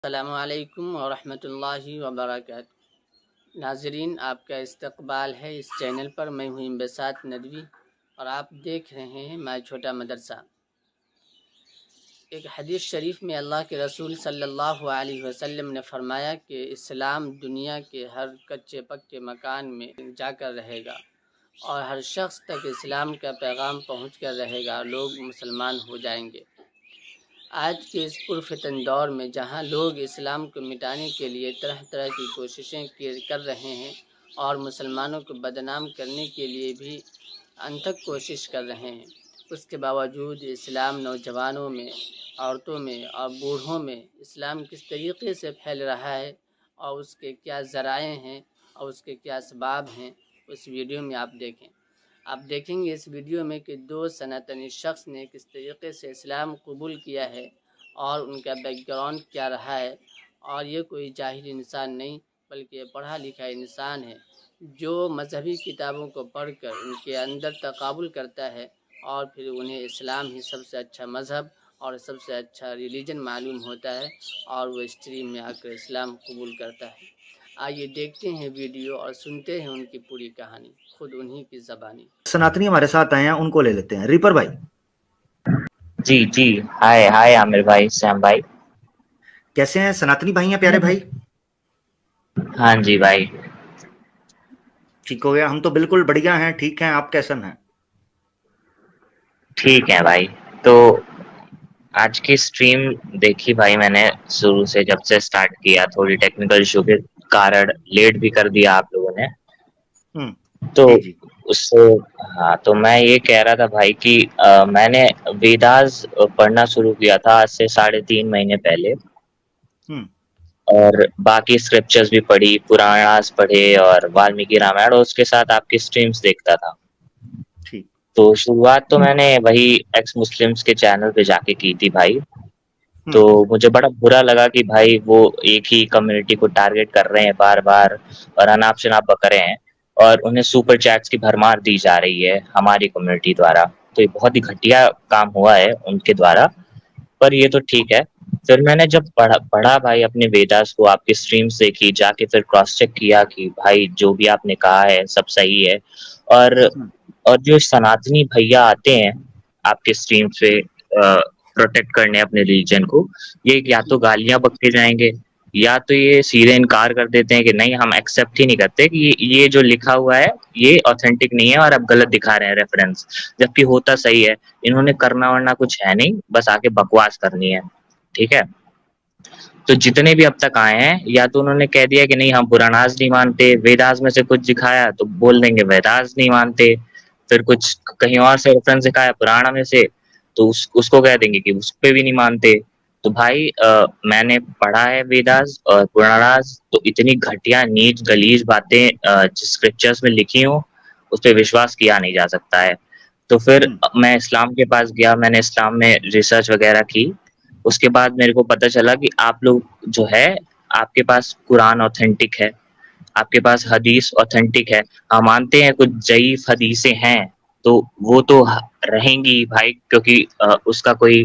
अस्सलामु अलैकुम वरहमतुल्लाहि वबरकातुहू। नाज़रीन, आपका इस्तकबाल है इस चैनल पर। मैं हूँ इम्बिसात नदवी और आप देख रहे हैं माय छोटा मदरसा। एक हदीस शरीफ में अल्लाह के रसूल सल्लल्लाहु अलैहि वसल्लम ने फरमाया कि इस्लाम दुनिया के हर कच्चे पक्के मकान में जाकर रहेगा और हर शख्स तक इस्लाम का पैगाम पहुँच कर रहेगा, लोग मुसलमान हो जाएंगे। आज के इस पुरफितन दौर में जहां लोग इस्लाम को मिटाने के लिए तरह तरह की कोशिशें कर रहे हैं और मुसलमानों को बदनाम करने के लिए भी अनथक कोशिश कर रहे हैं, उसके बावजूद इस्लाम नौजवानों में, औरतों में और बूढ़ों में इस्लाम किस तरीके से फैल रहा है और उसके क्या ज़राए हैं और उसके क्या असबाब हैं, उस वीडियो में आप देखें। आप देखेंगे इस वीडियो में कि दो सनातनी शख्स ने किस तरीके से इस्लाम कबूल किया है और उनका बैकग्राउंड क्या रहा है। और ये कोई जाहिल इंसान नहीं बल्कि ये पढ़ा लिखा इंसान है जो मजहबी किताबों को पढ़कर उनके अंदर तकाबुल करता है और फिर उन्हें इस्लाम ही सबसे अच्छा मज़हब और सबसे अच्छा रिलीजन मालूम होता है और वो स्ट्रीम में आकर इस्लाम कबूल करता है। आइए देखते हैं वीडियो और सुनते हैं उनकी पूरी कहानी खुद उन्हीं की ज़बानी। सनातनी हमारे साथ आए हैं, उनको ले लेते हैं। रिपर भाई, जी जी। हाय हाय आमिर भाई, सैम भाई। कैसे हैं? सनातनी भाई हैं प्यारे भाई? हाँ जी भाई। ठीक हो गया। हम तो बिल्कुल बढ़िया हैं, ठीक हैं। आप कैसन हैं? ठीक है भाई। तो आज की स्ट्रीम देखी भाई मैंने, शुरू से जब से स्टार्ट किया। थोड़ी टेक्निकल इशू के कारण लेट भी कर दिया आप लोगों ने। तो जी जी। उससे हाँ, तो मैं ये कह रहा था भाई कि मैंने वेदास पढ़ना शुरू किया था आज से 3.5 महीने पहले। और बाकी स्क्रिप्चर्स भी पढ़ी, पुराणास पढ़े और वाल्मीकि रामायण, और उसके साथ आपकी स्ट्रीम्स देखता था। ठीक। तो शुरुआत तो मैंने वही एक्स मुस्लिम्स के चैनल पे जाके की थी भाई। तो मुझे बड़ा बुरा लगा कि भाई वो एक ही कम्युनिटी को टारगेट कर रहे हैं बार बार और अनाप शनाप बक रहे हैं और उन्हें सुपर चैट्स की भरमार दी जा रही है हमारी कम्युनिटी द्वारा। तो ये बहुत ही घटिया काम हुआ है उनके द्वारा, पर ये तो ठीक है। फिर मैंने जब पढ़ा भाई अपने वेदास को, आपकी स्ट्रीम्स देखी, जाके फिर क्रॉस चेक किया कि भाई जो भी आपने कहा है सब सही है। और और जो सनातनी भैया आते हैं आपके स्ट्रीम पे प्रोटेक्ट करने अपने रिलीजन को, ये या तो गालियां बकते जाएंगे या तो ये सीधे इनकार कर देते हैं कि नहीं, हम एक्सेप्ट ही नहीं करते कि ये जो लिखा हुआ है ये ऑथेंटिक नहीं है और आप गलत दिखा रहे हैं रेफरेंस, जबकि होता सही है। इन्होंने करना वरना कुछ है नहीं, बस आके बकवास करनी है। ठीक है। तो जितने भी अब तक आए हैं, या तो उन्होंने कह दिया कि नहीं हम पुराणास नहीं मानते, वेदास में से कुछ दिखाया तो बोल देंगे वेदास नहीं मानते, फिर कुछ कहीं और से रेफरेंस दिखाया पुराण में से तो उसको कह देंगे कि उस पे भी नहीं मानते। तो भाई मैंने पढ़ा है वेदास और पुराणास, तो इतनी घटिया नीच गलीज बातें जिस स्क्रिप्चर्स में लिखी हो उस पर विश्वास किया नहीं जा सकता है। तो फिर मैं इस्लाम के पास गया, मैंने इस्लाम में रिसर्च वगैरह की। उसके बाद मेरे को पता चला कि आप लोग जो है, आपके पास कुरान ऑथेंटिक है, आपके पास हदीस ऑथेंटिक है। हम मानते हैं कुछ ज़ईफ हदीसें हैं, तो वो तो रहेंगी भाई, क्योंकि उसका कोई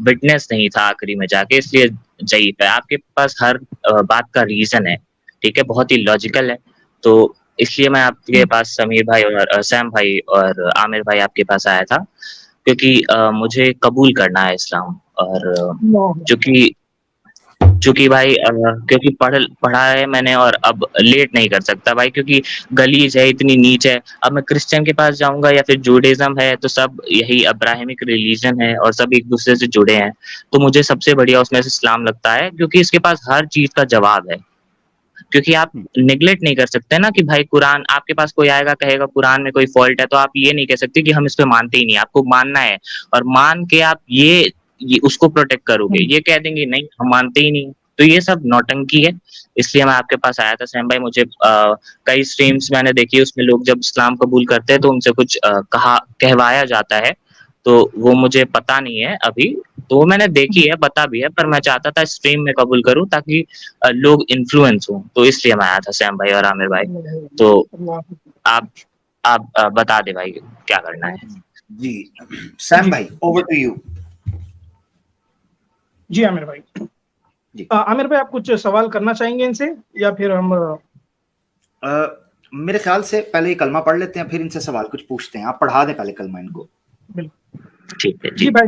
विटनेस नहीं था आखिरी में जाके, इसलिए ज़ईफ है। आपके पास हर बात का रीजन है, ठीक है, बहुत ही लॉजिकल है। तो इसलिए मैं आपके पास समीर भाई और सैम भाई और आमिर भाई आपके पास आया था, क्योंकि मुझे कबूल करना है इस्लाम। और चूंकि भाई क्योंकि पढ़ा है मैंने और अब लेट नहीं कर सकता भाई, क्योंकि गलीज है, इतनी नीच है। अब मैं क्रिश्चियन के पास जाऊंगा या फिर जूडाइज्म है तो सब यही अब्राहमिक रिलीजन है और सब एक दूसरे से जुड़े हैं। तो मुझे सबसे बढ़िया उसमें से इस्लाम लगता है, क्योंकि इसके पास हर चीज का जवाब है। क्योंकि आप निगलेक्ट नहीं कर सकते ना कि भाई कुरान, आपके पास कोई आएगा कहेगा कुरान में कोई फॉल्ट है, तो आप ये नहीं कह सकते कि हम इस पे मानते ही नहीं, आपको मानना है। और मान के आप ये उसको प्रोटेक्ट करोगे, ये कह देंगे नहीं हम मानते ही नहीं। तो ये सब नौटंकी है। इसलिए मैं आपके पास आया था सैम भाई। मुझे कई स्ट्रीम्स मैंने देखी, उसमें लोग जब इस्लाम कबूल करते हैं तो उनसे कुछ कहवाया जाता है, तो वो मुझे पता नहीं है अभी। तो वो मैंने देखी है, पता भी है, पर मैं चाहता था स्ट्रीम में कबूल करूं ताकि लोग इन्फ्लुएंस हो। तो इसलिए मैं आया था सैम भाई और आमिर भाई। तो आप बता दे भाई क्या करना है। जी सैम भाई, ओवर टू यू। जी आमिर भाई। जी। आमिर भाई, आप कुछ सवाल करना चाहेंगे इनसे या फिर हम मेरे ख्याल से पहले ये कलमा पढ़ लेते हैं, फिर इनसे सवाल कुछ पूछते हैं। आप पढ़ा दें पहले कलमा इनको। बिल्कुल। ठीक है जी जी। भाई,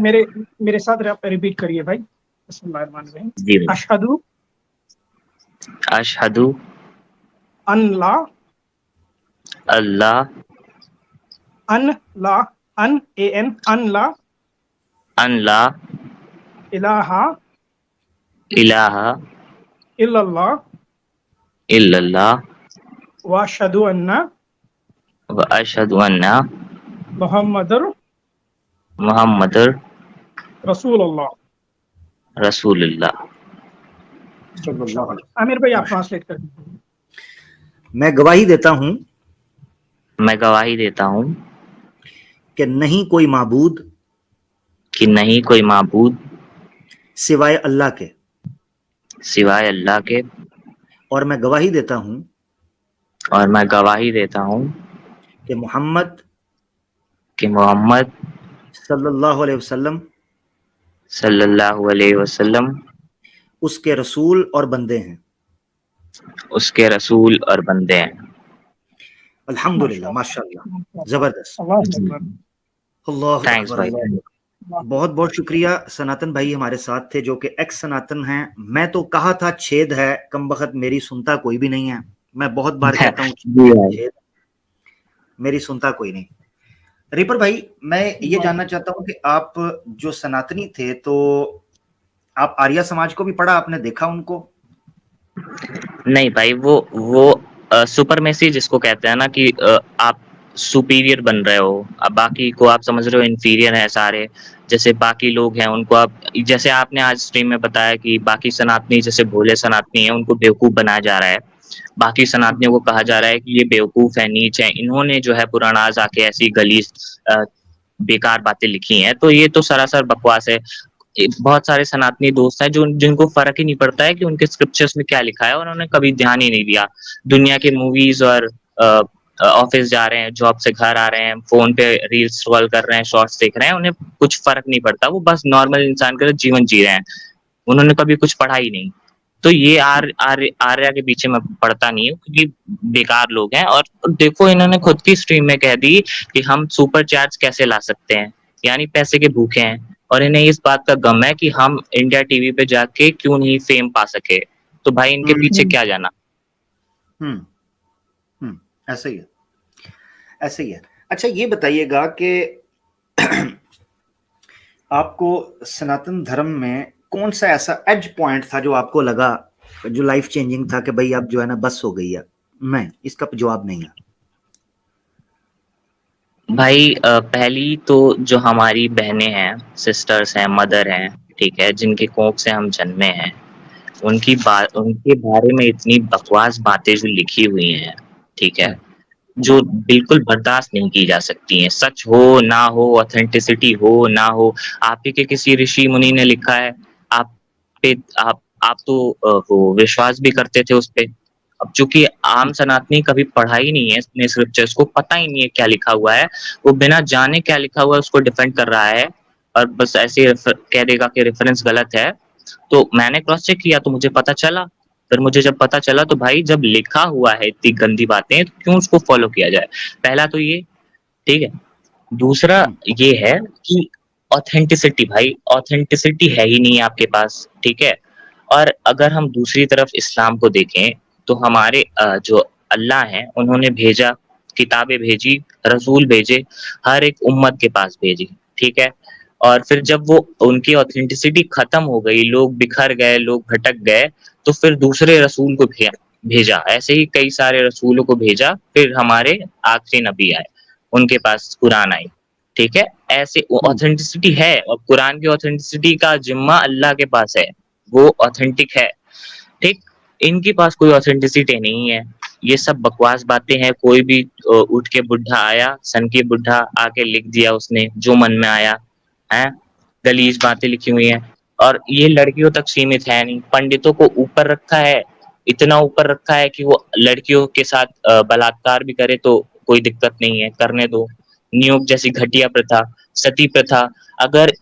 मेरे साथ रिपीट करिए भाई। बिस्मिल्लाहिर्रहमानिर्रहीम। जी भाई। अशहदु अशहदु अन ला अल्लाह अन ला अन ए एन अन ला अन ला इलाहा इलाहा इल्लल्लाह इल्लल्लाह व अशहदु अन्ना व अशहदु अन्ना मुहम्मदुर मुहम्मदुर रसूलुल्लाह। रसूलुल्लाह। आमिर भाई, आप ट्रांसलेट कर दीजिए। मैं गवाही देता हूं मैं गवाही देता हूँ कि नहीं कोई माबूद कि नहीं कोई माबूद सिवाय अल्लाह के, सिवाय अल्लाह के, और मैं गवाही देता हूं और मैं गवाही देता हूँ कि मोहम्मद मोहम्मद सल्लल्लाहु अलैहि वसल्लम सल्लल्लाहु अलैहि वसल्लम उसके रसूल और बंदे हैं। उसके रसूल और बंदे हैं। अल्हम्दुलिल्लाह, माशाअल्लाह, जबरदस्त। अल्लाह थैंक्स अकबर, भाई। अल्लाह। बहुत बहुत शुक्रिया। सनातन भाई हमारे साथ थे, जो कि एक्स सनातन हैं। मैं तो कहा था छेद है, कम बखत मेरी सुनता कोई भी नहीं है। मैं बहुत बार कहता हूँ जी भाई। छेद, मेरी सुनता कोई नहीं। रिपर भाई, मैं ये जानना चाहता हूँ कि आप जो सनातनी थे, तो आप आर्य समाज को भी पढ़ा, आपने देखा उनको? नहीं भाई, वो सुपरमेसी जिसको कहते हैं ना, कि आप सुपीरियर बन रहे हो, अब बाकी को आप समझ रहे हो इन्फीरियर है सारे। जैसे बाकी लोग हैं उनको आप, जैसे आपने आज स्ट्रीम में बताया कि बाकी सनातनी जैसे भोले सनातनी है उनको बेवकूफ बनाया जा रहा है, बाकी सनातनियों को कहा जा रहा है कि ये बेवकूफ है, नीच है, इन्होंने जो है पुराणाज आके ऐसी गलीज बेकार बातें लिखी हैं, तो ये तो सरासर बकवास है। बहुत सारे सनातनी दोस्त हैं जो जिनको फर्क ही नहीं पड़ता है कि उनके स्क्रिप्चर्स में क्या लिखा है, और उन्होंने कभी ध्यान ही नहीं दिया। दुनिया के मूवीज और ऑफिस जा रहे हैं, जॉब से घर आ रहे हैं, फोन पे रील्स स्क्रॉल कर रहे हैं, शॉर्ट्स देख रहे हैं, उन्हें कुछ फर्क नहीं पड़ता, वो बस नॉर्मल इंसान का जीवन जी रहे हैं, उन्होंने कभी कुछ पढ़ा ही नहीं। तो ये आर्या के पीछे मैं पढ़ता नहीं हूँ, क्योंकि बेकार लोग हैं। और देखो, इन्होंने खुद की स्ट्रीम में कह दी कि हम सुपर चार्ज कैसे ला सकते हैं, यानी पैसे के भूखे हैं, और इन्हें इस बात का गम है कि हम इंडिया टीवी पे जाके क्यों नहीं फेम पा सके। तो भाई इनके पीछे क्या जाना। ऐसे ही है, ऐसे ही है। अच्छा, ये बताइएगा कि आपको सनातन धर्म में कौन सा ऐसा एज पॉइंट था जो आपको लगा, जो लाइफ चेंजिंग था, कि भाई अब जो है ना बस हो गई है? नहीं, इसका जवाब नहीं है भाई पहली तो जो हमारी बहनें हैं, सिस्टर्स हैं, मदर हैं, ठीक है, जिनके कोख से हम जन्मे हैं, उनके बारे में इतनी बकवास बातें जो लिखी हुई हैं, ठीक है, जो बिल्कुल बर्दाश्त नहीं की जा सकती हैं। सच हो ना हो, ऑथेंटिसिटी हो ना हो, आप ही के किसी ऋषि मुनि ने लिखा है, आप पे आप तो वो विश्वास भी करते थे उस पे। अब चूंकि आम सनातनी कभी पढ़ा ही नहीं है अपने स्क्रिप्चर्स को, पता ही नहीं है क्या लिखा हुआ है, वो बिना जाने क्या लिखा हुआ है उसको डिफेंड कर रहा है, और बस ऐसे कह देगा कि रेफरेंस गलत है। तो मैंने क्रॉस चेक किया तो मुझे पता चला। फिर मुझे जब पता चला तो भाई, जब लिखा हुआ है इतनी गंदी बातें, तो क्यों उसको फॉलो किया जाए? पहला तो ये, ठीक है। दूसरा ये है कि ऑथेंटिसिटी, भाई ऑथेंटिसिटी है ही नहीं आपके पास, ठीक है। और अगर हम दूसरी तरफ इस्लाम को देखें, तो हमारे जो अल्लाह हैं, उन्होंने भेजा, किताबें भेजी, रसूल भेजे, हर एक उम्मत के पास भेजी, ठीक है। और फिर जब वो उनकी ऑथेंटिसिटी खत्म हो गई, लोग बिखर गए, लोग भटक गए, तो फिर दूसरे रसूल को भेजा। ऐसे ही कई सारे रसूलों को भेजा, फिर हमारे आखिरी नबी आए, उनके पास कुरान आई, ठीक है। ऐसे ऑथेंटिसिटी है, और कुरान की ऑथेंटिसिटी का जिम्मा अल्लाह के पास है, वो ऑथेंटिक है, ठीक। इनके पास कोई ऑथेंटिसिटी नहीं है, ये सब बकवास बातें हैं। कोई भी उठ के बुढ़ा आया, सन की बुढ़ा आके लिख दिया उसने जो मन में आया है, गलीज बातें लिखी हुई हैं। और ये लड़कियों तक सीमित है नहीं, पंडितों को ऊपर रखा है, इतना ऊपर रखा है कि वो लड़कियों के साथ बलात्कार भी करे तो कोई दिक्कत नहीं है, करने दो। नियोग जैसी घटिया प्रथा, सती प्रथा, अगर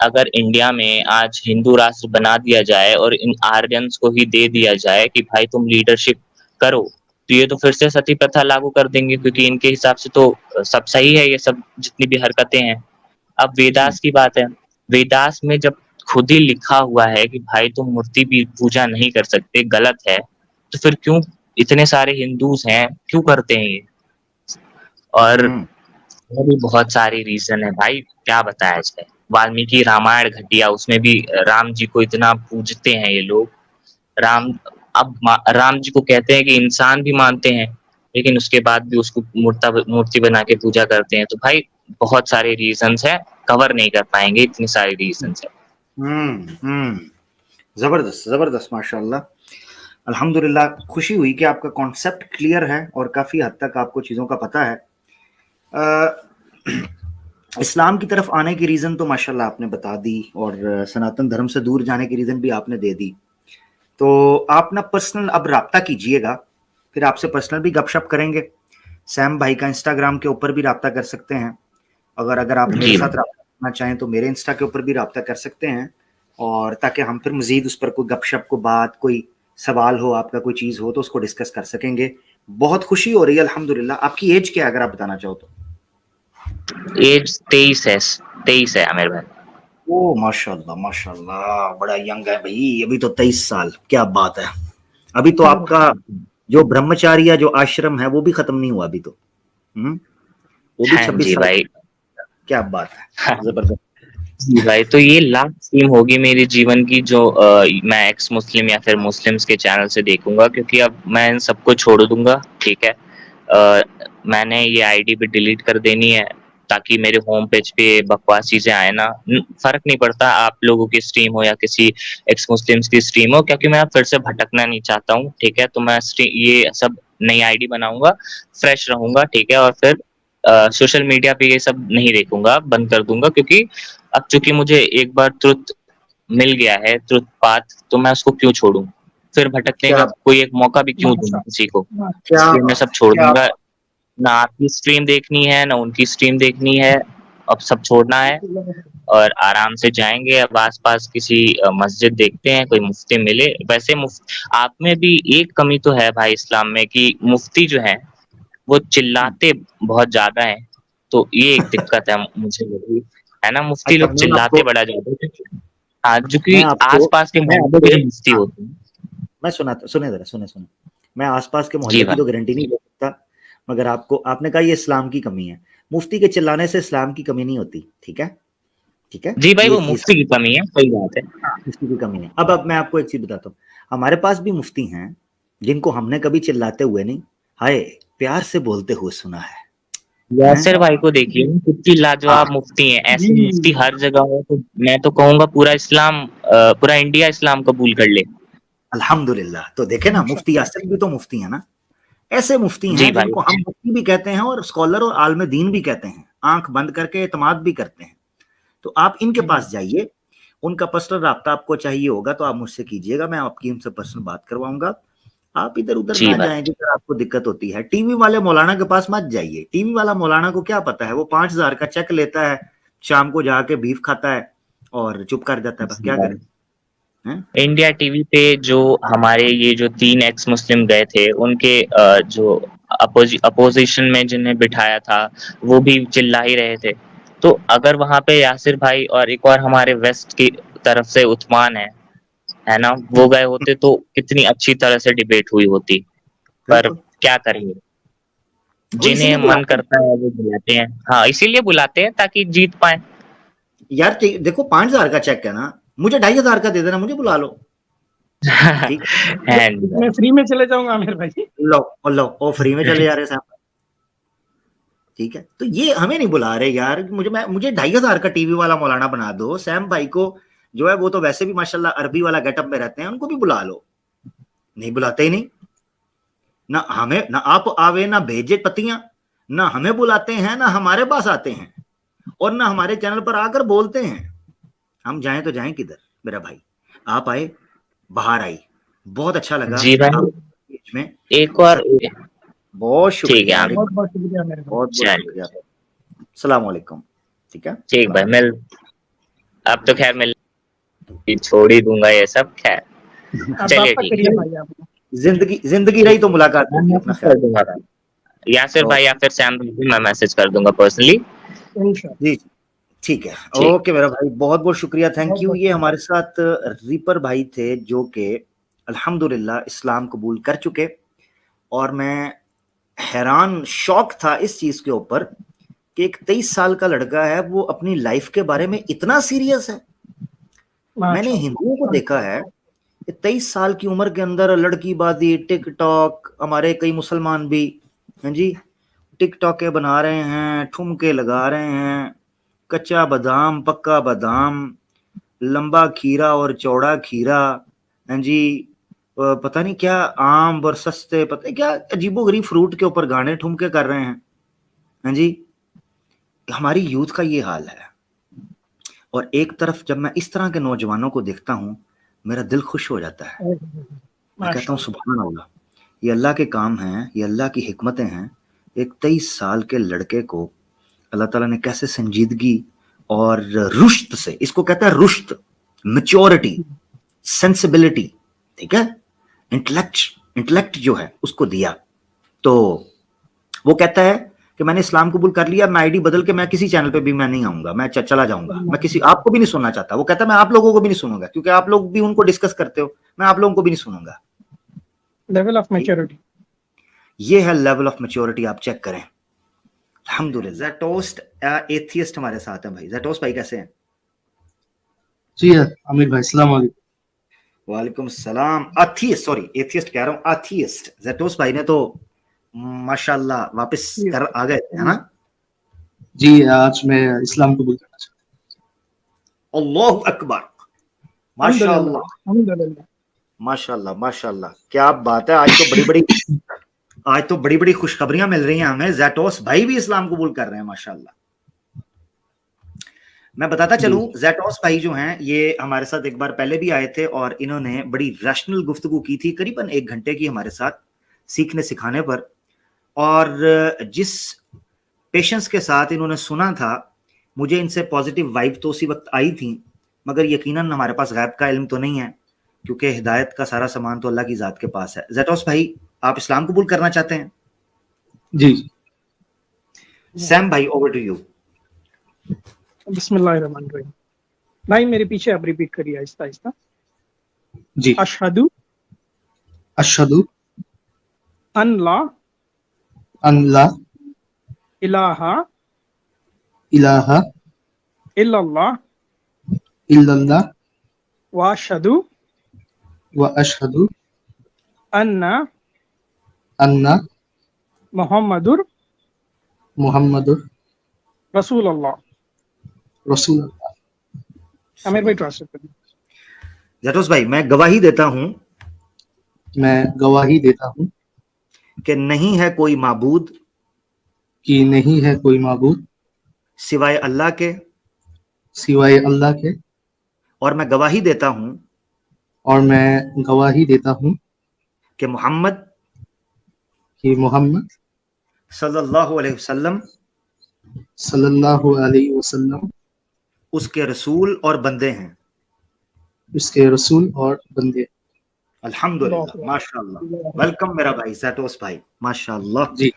अगर इंडिया में आज हिंदू राष्ट्र बना दिया जाए और इन आर्यंस को ही दे दिया जाए कि भाई तुम लीडरशिप करो, तो ये तो फिर से सती प्रथा लागू कर देंगे, क्योंकि इनके हिसाब से तो सब सही है, ये सब जितनी भी हरकतें हैं। अब वेदास की बात है, वेदास में जब खुद ही लिखा हुआ है कि भाई तुम मूर्ति भी पूजा नहीं कर सकते, गलत है, तो फिर क्यों इतने सारे हिंदूज हैं क्यों करते हैं ये? और और भी बहुत सारी रीजन है भाई, क्या बताया जाए। वाल्मीकि रामायण घटिया, उसमें भी राम जी को इतना पूजते हैं ये लोग। राम राम जी को कहते हैं कि इंसान भी मानते हैं, लेकिन उसके बाद भी उसको मूर्ति बना के पूजा करते हैं। तो भाई बहुत सारे रीजंस है, कवर नहीं कर पाएंगे, इतनी सारी रीजंस है। जबरदस्त जबरदस्त, माशाल्लाह, अल्हम्दुलिल्लाह। खुशी हुई कि आपका कॉन्सेप्ट क्लियर है और काफी हद तक आपको चीजों का पता है। इस्लाम की तरफ आने की रीजन तो माशाल्लाह आपने बता दी, और सनातन धर्म से दूर जाने की रीजन भी आपने दे दी। तो आप ना पर्सनल अब राब्ता कीजिएगा, फिर आपसे पर्सनल भी गपशप करेंगे। सैम भाई का इंस्टाग्राम के ऊपर भी राब्ता कर सकते हैं, अगर आप मेरे साथ राब्ता करना चाहें तो मेरे इंस्टा के ऊपर भी राब्ता कर सकते हैं, और ताकि हम फिर मजीद उस पर कोई गपशप को बात, कोई सवाल हो, आपका कोई चीज़ हो तो उसको डिस्कस कर सकेंगे। बहुत खुशी हो रही है अल्हम्दुलिल्लाह। आपकी एज क्या है अगर आप बताना चाहो तो? एज 23 है आमिर भाई। ओ माशाल्लाह माशाल्लाह, बड़ा यंग है भाई, अभी तो 23 साल, क्या बात है। अभी तो आपका जो ब्रह्मचारी या जो आश्रम है वो भी खत्म नहीं हुआ अभी तो। वो भी 26 साल। भाई क्या बात है, जबरदस्त जी भाई। तो ये लास्ट स्ट्रीम होगी मेरे जीवन की जो मैं एक्स मुस्लिम या फिर मुस्लिम्स के चैनल से देखूंगा, क्योंकि अब मैं इन सबको छोड़ दूंगा, ठीक है। मैंने ये आईडी भी डिलीट कर देनी है, ताकि मेरे होम पेज पे बकवास चीजें आए ना। फर्क नहीं पड़ता आप लोगों की स्ट्रीम हो या किसी एक्स मुस्लिम्स की स्ट्रीम हो, क्योंकि मैं फिर से भटकना नहीं चाहता हूँ, ठीक है। तो मैं ये सब नई आईडी बनाऊंगा, फ्रेश रहूंगा, ठीक है। और फिर सोशल मीडिया पे ये सब नहीं देखूंगा, बंद कर दूंगा, क्योंकि अब चूंकि मुझे एक बार ट्रुथ मिल गया है, ट्रुथ पाथ, तो मैं उसको क्यों छोड़ूं, फिर भटकने का कोई एक मौका भी क्यों दूं किसी को। इसलिए मैं सब छोड़ दूंगा, ना आपकी स्ट्रीम देखनी है ना उनकी स्ट्रीम देखनी है, अब सब छोड़ना है और आराम से जाएंगे। अब आसपास किसी मस्जिद देखते हैं, कोई मुफ्ती मिले। वैसे आप में भी एक कमी तो है भाई इस्लाम में, कि मुफ्ती जो है वो चिल्लाते बहुत ज्यादा है, तो ये एक दिक्कत है मुझे लगी, है ना। मुफ्ती लोग चिल्लाते बड़ा ज्यादा, हाँ, जो कि आसपास के मुफ्ती होते हैं। मैं सुने, मैं आसपास के मोहल्ले की तो गारंटी नहीं ले सकता, मगर आपने कहा ये इस्लाम की कमी है। मुफ्ती के चिल्लाने से इस्लाम की कमी नहीं होती, ठीक है जी भाई, वो मुफ्ती की कमी है, सही बात है, मुफ्ती की कमी है। अब मैं आपको एक चीज बताता हूँ, हमारे पास भी मुफ्ती हैं जिनको हमने कभी चिल्लाते हुए नहीं, हाय प्यार से बोलते हुए सुना है। यासिर भाई को देखिए, कितनी लाजवाब मुफ्ती हैं। ऐसे मुफ्ती हर जगह हो तो मैं तो कहूंगा पूरा इंडिया इस्लाम कबूल कर ले। अल्हम्दुलिल्लाह। तो देखे ना, मुफ्ती यासिर भी तो मुफ्ती है ना। ऐसे मुफ्ती हैं जिनको हम मुफ्ती भी कहते हैं और स्कॉलर और आलम दीन भी कहते हैं, आंख बंद करके एतमाद भी करते हैं। तो आप इनके पास जाइए, उनका पर्सनल राब्ता आपको चाहिए होगा तो आप मुझसे कीजिएगा, मैं आपकी उनसे पर्सनल बात करवाऊंगा। आप इधर उधर ना जाएं जिधर आपको दिक्कत होती है। टीवी वाले मौलाना के पास मत जाइए, टीवी वाला मौलाना को क्या पता है, वो 5,000 का चेक लेता है, शाम को जाके बीफ खाता है और चुप कर जाता है, बस क्या करें। इंडिया टीवी पे जो हमारे ये जो 3 एक्स मुस्लिम गए थे, उनके जो अपोजिशन में जिन्हें बिठाया था वो भी चिल्ला ही रहे थे। तो अगर वहां पे यासिर भाई और एक और हमारे वेस्ट की तरफ से उस्मान है ना, वो गए होते तो कितनी अच्छी तरह से डिबेट हुई होती। पर क्या करेंगे, जिन्हें मन करता है वो बुलाते हैं। हाँ, इसीलिए बुलाते हैं ताकि जीत पाए। यार देखो 5,000 का चेक है ना, मुझे 2,500 का दे देना, मुझे बुला लो। ठीक है, मैं फ्री में चले जाऊंगा आमिर भाई। लो फ्री में चले जा रहे साहब, ठीक है। तो ये हमें नहीं बुला रहे यार, मुझे 2,500 का टीवी वाला मौलाना बना दो। सैम भाई को जो है वो तो वैसे भी माशाल्लाह अरबी वाला गेटअप में रहते हैं, उनको भी बुला लो। नहीं बुलाते ही नहीं, ना हमें, ना आप आवे ना भेजे पतियां, ना हमें बुलाते हैं, ना हमारे पास आते हैं, और ना हमारे चैनल पर आकर बोलते हैं। हम जाएं तो जाएं किधर मेरा भाई। आप आए, बाहर आई, बहुत अच्छा लगा जी भाई। में एक और बहुत शुक्रिया, बहुत शुक्रिया, बहुत शुक्रिया। अस्सलाम वालेकुम। ठीक है ठीक भाई, मिल अब तो खैर मिल छोड़ ही दूंगा ये सब, खैर अब चलिए आपका ठीक करिए है। भाई आपने। जिंदगी रही तो मुलाकात मैं होगी, अपना मैसेज कर ख्याल। दूंगा भाई, यासिर भाई या फिर सैम भाई को मैं मैसेज कर दूंगा पर्सनली। इंशाल्लाह। जी ठीक है। ठीक। ओके मेरा भाई, बहुत बहुत शुक्रिया, थैंक बहुत यू। बहुत ये हमारे साथ रीपर भाई थे जो कि अल्हम्दुलिल्लाह इस्लाम कबूल कर चुके, और मैं हैरान शौक था इस चीज के ऊपर कि एक 23 साल का लड़का है, वो अपनी लाइफ के बारे में इतना सीरियस है। मैंने माशाल्लाह। हिंदुओं को देखा है 23 साल की उम्र के अंदर लड़कीबाजी, टिकटॉक, हमारे कई मुसलमान भी हैं जी, टिकटॉके बना रहे हैं, ठुमके लगा रहे हैं, कच्चा बादाम, पक्का बादाम, लंबा खीरा और चौड़ा खीरा, हैं जी, पता नहीं क्या आम और सस्ते, पता नहीं क्या अजीबोगरीब फ्रूट के ऊपर गाने ठुमके कर रहे हैं जी। हमारी यूथ का ये हाल है। और एक तरफ जब मैं इस तरह के नौजवानों को देखता हूं, मेरा दिल खुश हो जाता है। मैं कहता हूँ सुभान अल्लाह, ये अल्लाह के काम हैं, ये अल्लाह की हिकमतें हैं। एक 23 साल के लड़के को अल्लाह ताला ने कैसे संजीदगी और रुश्त से, इसको कहता है रुश्त, मैच्योरिटी, सेंसिबिलिटी, ठीक है, इंटेलेक्ट जो है उसको दिया। तो वो कहता है कि मैंने इस्लाम कबूल कर लिया, मैं आईडी बदल के मैं किसी चैनल पे भी मैं नहीं आऊंगा, मैं चला जाऊंगा, मैं किसी आपको भी नहीं सुनना चाहता। वो कहता है मैं आप लोगों को भी नहीं सुनूंगा, क्योंकि आप लोग भी उनको डिस्कस करते हो, मैं आप लोगों को भी नहीं सुनूंगा। लेवल ऑफ मैच्योरिटी, ये है लेवल ऑफ मैच्योरिटी, आप चेक करें। अल्हम्दुलिल्लाह। ज़ैटोस्ट एथियस्ट हमारे साथ हैं भाई। ज़ैटोस्ट भाई कैसे हैं? जी आमिर भाई, अस्सलाम वालेकुम। वालेकुम सलाम। एथियस्ट, सॉरी एथियस्ट कह रहा हूँ, एथियस्ट। ज़ैटोस्ट भाई ने तो माशाल्लाह वापस कर आ गए थे, है ना? जी आज मैं इस्लाम कबूल करना चाहता अल्लाहु अकबर, माशाल्लाह अल्हम्दुलिल्लाह। माशाल्लाह माशाल्लाह, क्या बात है। आज तो बड़ी बड़ी खुशखबरियां मिल रही हैं हमें। ज़ैटोस भाई भी इस्लाम कबूल कर रहे हैं, माशाल्लाह। मैं बताता चलूं, ज़ैटोस भाई जो हैं ये हमारे साथ एक बार पहले भी आए थे, और इन्होंने बड़ी रैशनल गुफ्तगू की थी, करीबन 1 घंटे की हमारे साथ सीखने सिखाने पर। और जिस पेशेंस के साथ इन्होंने सुना था, मुझे इनसे पॉजिटिव वाइब तो उसी वक्त आई थी, मगर यकीनन हमारे पास गैब का इल्म तो नहीं है, क्योंकि हिदायत का सारा सामान तो अल्लाह की ज़ात के पास है। ज़ैटोस भाई, आप इस्लाम कबूल करना चाहते हैं? जी। सैम भाई, ओवर टू यू। बिस्मिल्लाहिर्रहमानिर्रहीम। भाई मेरे पीछे आप रिपीट करिए आहिस्ता आहिस्ता। जी। अशहदु अशहदु अन ला अन ला इलाहा इलाहा इल्लल्लाह इल्लल्लाह व अशहदु व अशहदु अन्ना अन्ना मुहम्मदुर मुहम्मदुर रसूलुल्लाह। रसूलुल्लाह। आमिर भाई ट्रांसलेट करिए। ज़ैटोस भाई, मैं गवाही देता हूं मैं गवाही देता हूँ कि नहीं है कोई माबूद कि नहीं है कोई माबूद सिवाय अल्लाह के, सिवाय अल्लाह के, और मैं गवाही देता हूं और मैं गवाही देता हूँ कि मोहम्मद कि मोहम्मद सल्लल्लाहु अलैहि वसल्लम सल्लल्लाहु अलैहि वसल्लम उसके रसूल और बंदे हैं। उसके रसूल और बंदे। अल्हम्दुलिल्लाह, माशाल्लाह। वेलकम मेरा भाई ज़ैटोस भाई, माशाल्लाह। जी।